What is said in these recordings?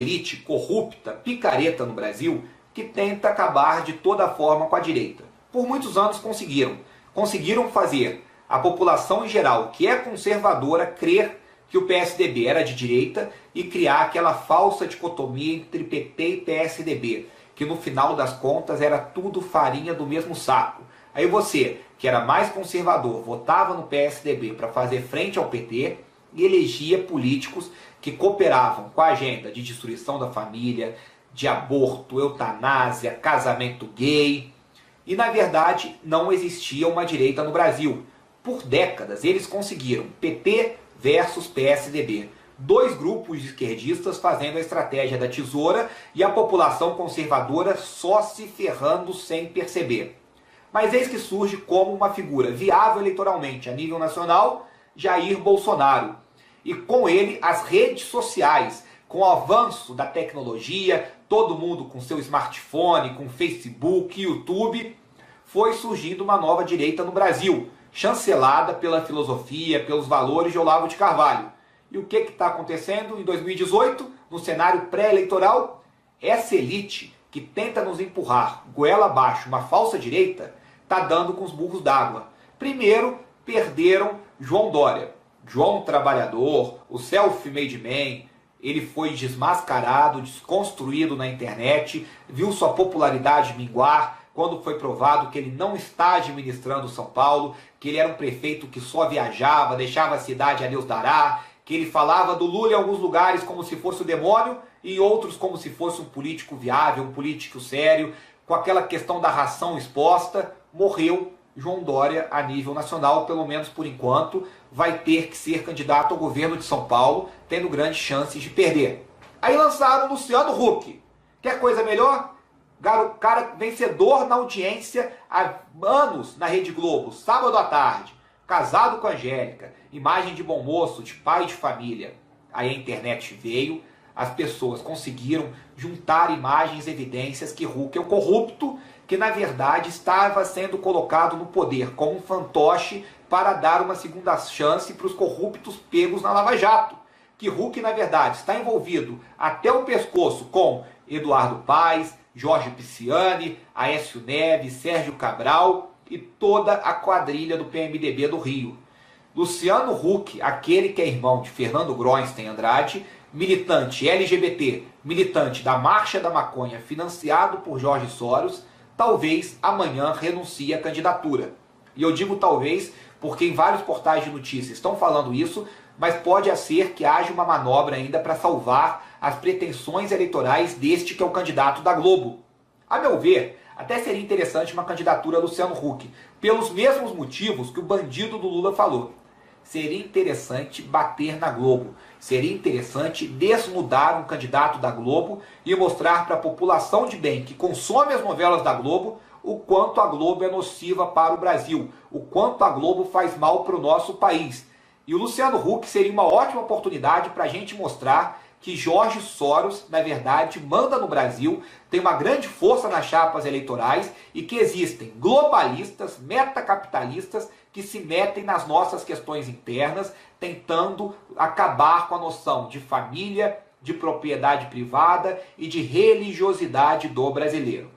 elite corrupta, picareta no Brasil, que tenta acabar de toda forma com a direita. Por muitos anos conseguiram fazer a população em geral, que é conservadora, crer que o PSDB era de direita e criar aquela falsa dicotomia entre PT e PSDB, que no final das contas era tudo farinha do mesmo saco. Aí você, que era mais conservador, votava no PSDB para fazer frente ao PT e elegia políticos que cooperavam com a agenda de destruição da família, de aborto, eutanásia, casamento gay. E na verdade não existia uma direita no Brasil. Por décadas eles conseguiram PT versus PSDB. Dois grupos de esquerdistas fazendo a estratégia da tesoura e a população conservadora só se ferrando sem perceber. Mas eis que surge como uma figura viável eleitoralmente a nível nacional, Jair Bolsonaro. E com ele as redes sociais, com o avanço da tecnologia, todo mundo com seu smartphone, com Facebook, YouTube, foi surgindo uma nova direita no Brasil, chancelada pela filosofia, pelos valores de Olavo de Carvalho. E o que está acontecendo em 2018, no cenário pré-eleitoral? Essa elite que tenta nos empurrar goela abaixo uma falsa direita, está dando com os burros d'água. Primeiro, perderam João Dória. João Trabalhador, o self-made man, ele foi desmascarado, desconstruído na internet, viu sua popularidade minguar quando foi provado que ele não está administrando São Paulo, que ele era um prefeito que só viajava, deixava a cidade a Deus dará, que ele falava do Lula em alguns lugares como se fosse o demônio e em outros como se fosse um político viável, um político sério, com aquela questão da ração exposta. Morreu João Dória a nível nacional, pelo menos por enquanto, vai ter que ser candidato ao governo de São Paulo, tendo grandes chances de perder. Aí lançaram Luciano Huck. Quer coisa melhor? Cara vencedor na audiência há anos na Rede Globo, sábado à tarde, casado com a Angélica, imagem de bom moço, de pai de família. Aí a internet veio, as pessoas conseguiram juntar imagens e evidências que Huck é um corrupto, que na verdade estava sendo colocado no poder como um fantoche para dar uma segunda chance para os corruptos pegos na Lava Jato. Que Huck na verdade está envolvido até o pescoço com Eduardo Paes, Jorge Pisciani, Aécio Neves, Sérgio Cabral e toda a quadrilha do PMDB do Rio. Luciano Huck, aquele que é irmão de Fernando Groenstein Andrade, militante LGBT, militante da Marcha da Maconha, financiado por Jorge Soros, talvez amanhã renuncie à candidatura. E eu digo talvez porque em vários portais de notícias estão falando isso, mas pode ser que haja uma manobra ainda para salvar as pretensões eleitorais deste que é o candidato da Globo. A meu ver, até seria interessante uma candidatura a Luciano Huck, pelos mesmos motivos que o bandido do Lula falou. Seria interessante bater na Globo, seria interessante desnudar um candidato da Globo e mostrar para a população de bem que consome as novelas da Globo o quanto a Globo é nociva para o Brasil, o quanto a Globo faz mal para o nosso país. E o Luciano Huck seria uma ótima oportunidade para a gente mostrar que Jorge Soros, na verdade, manda no Brasil, tem uma grande força nas chapas eleitorais e que existem globalistas, metacapitalistas que se metem nas nossas questões internas, tentando acabar com a noção de família, de propriedade privada e de religiosidade do brasileiro.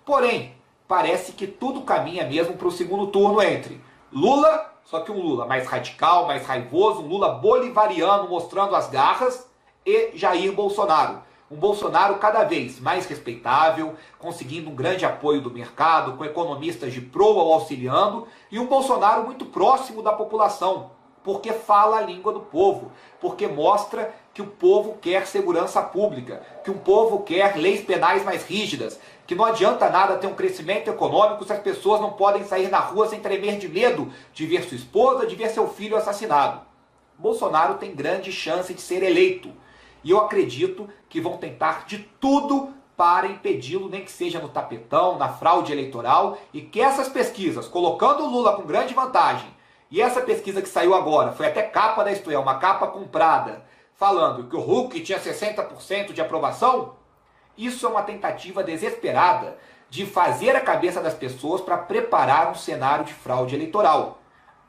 Porém, parece que tudo caminha mesmo para o segundo turno entre Lula, só que um Lula mais radical, mais raivoso, um Lula bolivariano mostrando as garras, e Jair Bolsonaro. Um Bolsonaro cada vez mais respeitável, conseguindo um grande apoio do mercado, com economistas de proa o auxiliando, e um Bolsonaro muito próximo da população, porque fala a língua do povo, porque mostra que o povo quer segurança pública, que o povo quer leis penais mais rígidas, que não adianta nada ter um crescimento econômico se as pessoas não podem sair na rua sem tremer de medo de ver sua esposa, de ver seu filho assassinado. Bolsonaro tem grande chance de ser eleito. E eu acredito que vão tentar de tudo para impedi-lo, nem que seja no tapetão, na fraude eleitoral, e que essas pesquisas, colocando o Lula com grande vantagem, e essa pesquisa que saiu agora, foi até capa da Isto É, uma capa comprada, falando que o Huck tinha 60% de aprovação, isso é uma tentativa desesperada de fazer a cabeça das pessoas para preparar um cenário de fraude eleitoral.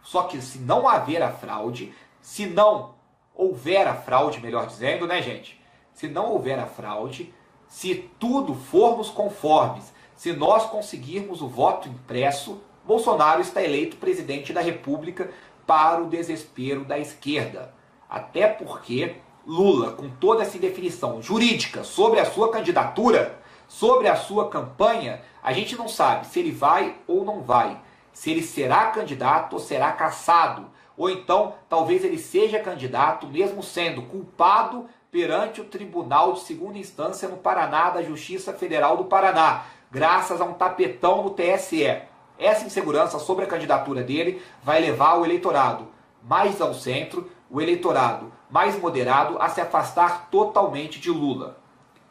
Só que se não haver a fraude, se não houver a fraude, melhor dizendo, né, gente? se não houver a fraude, se tudo formos conformes, se nós conseguirmos o voto impresso, Bolsonaro está eleito presidente da República para o desespero da esquerda. Até porque Lula, com toda essa indefinição jurídica sobre a sua candidatura, sobre a sua campanha, a gente não sabe se ele vai ou não vai, se ele será candidato ou será cassado, ou então talvez ele seja candidato mesmo sendo culpado perante o Tribunal de Segunda Instância no Paraná, da Justiça Federal do Paraná, graças a um tapetão no TSE. Essa insegurança sobre a candidatura dele vai levar o eleitorado mais ao centro, o eleitorado mais moderado, a se afastar totalmente de Lula.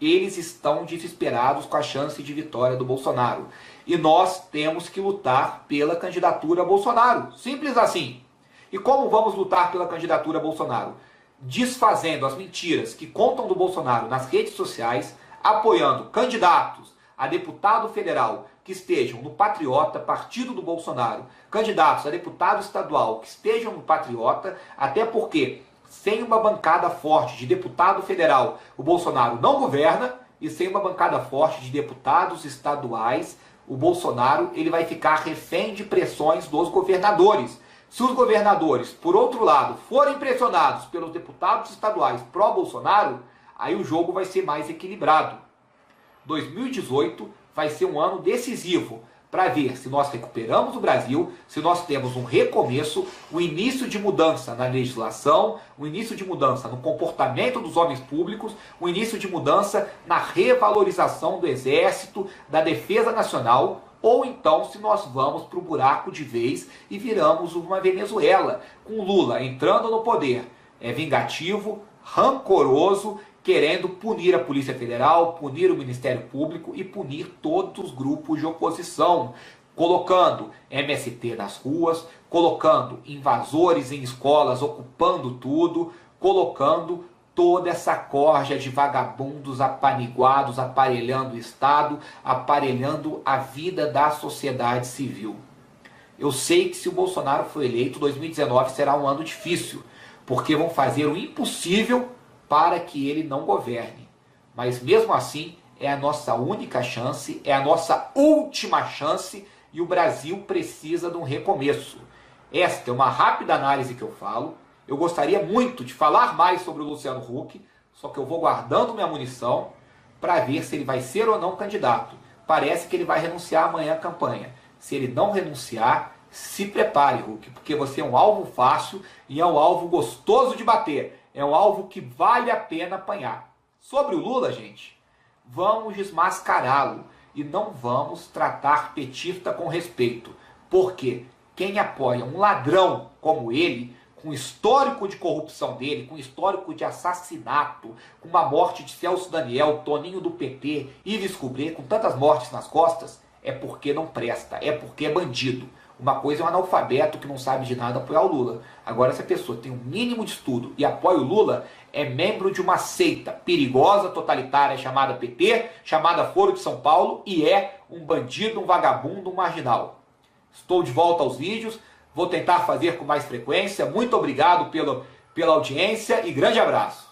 Eles estão desesperados com a chance de vitória do Bolsonaro. E nós temos que lutar pela candidatura Bolsonaro. Simples assim. E como vamos lutar pela candidatura Bolsonaro? Desfazendo as mentiras que contam do Bolsonaro nas redes sociais, apoiando candidatos a deputado federal que estejam no Patriota, partido do Bolsonaro, candidatos a deputado estadual que estejam no Patriota, até porque sem uma bancada forte de deputado federal, o Bolsonaro não governa, e sem uma bancada forte de deputados estaduais, o Bolsonaro ele vai ficar refém de pressões dos governadores. Se os governadores, por outro lado, forem pressionados pelos deputados estaduais pró-Bolsonaro, aí o jogo vai ser mais equilibrado. 2018 vai ser um ano decisivo para ver se nós recuperamos o Brasil, se nós temos um recomeço, o início de mudança na legislação, o início de mudança no comportamento dos homens públicos, o início de mudança na revalorização do Exército, da Defesa Nacional, ou então se nós vamos para o buraco de vez e viramos uma Venezuela, com Lula entrando no poder, vingativo, rancoroso, querendo punir a Polícia Federal, punir o Ministério Público e punir todos os grupos de oposição, colocando MST nas ruas, colocando invasores em escolas, ocupando tudo, colocando toda essa corja de vagabundos apaniguados, aparelhando o Estado, aparelhando a vida da sociedade civil. Eu sei que se o Bolsonaro for eleito, 2019 será um ano difícil, porque vão fazer o impossível para que ele não governe. Mas mesmo assim, é a nossa única chance, é a nossa última chance, e o Brasil precisa de um recomeço. Esta é uma rápida análise que eu falo. Eu gostaria muito de falar mais sobre o Luciano Huck, só que eu vou guardando minha munição para ver se ele vai ser ou não candidato. Parece que ele vai renunciar amanhã à campanha. Se ele não renunciar, se prepare, Huck, porque você é um alvo fácil e é um alvo gostoso de bater. É um alvo que vale a pena apanhar. Sobre o Lula, gente, vamos desmascará-lo e não vamos tratar petista com respeito. Porque quem apoia um ladrão como ele, com histórico de corrupção dele, com histórico de assassinato, com uma morte de Celso Daniel, Toninho do PT, Ives Cubré, com tantas mortes nas costas, é porque não presta, é porque é bandido. Uma coisa é um analfabeto que não sabe de nada apoiar o Lula. Agora, se a pessoa tem um mínimo de estudo e apoia o Lula, é membro de uma seita perigosa, totalitária, chamada PT, chamada Foro de São Paulo, e é um bandido, um vagabundo, um marginal. Estou de volta aos vídeos, vou tentar fazer com mais frequência. Muito obrigado pela audiência e grande abraço.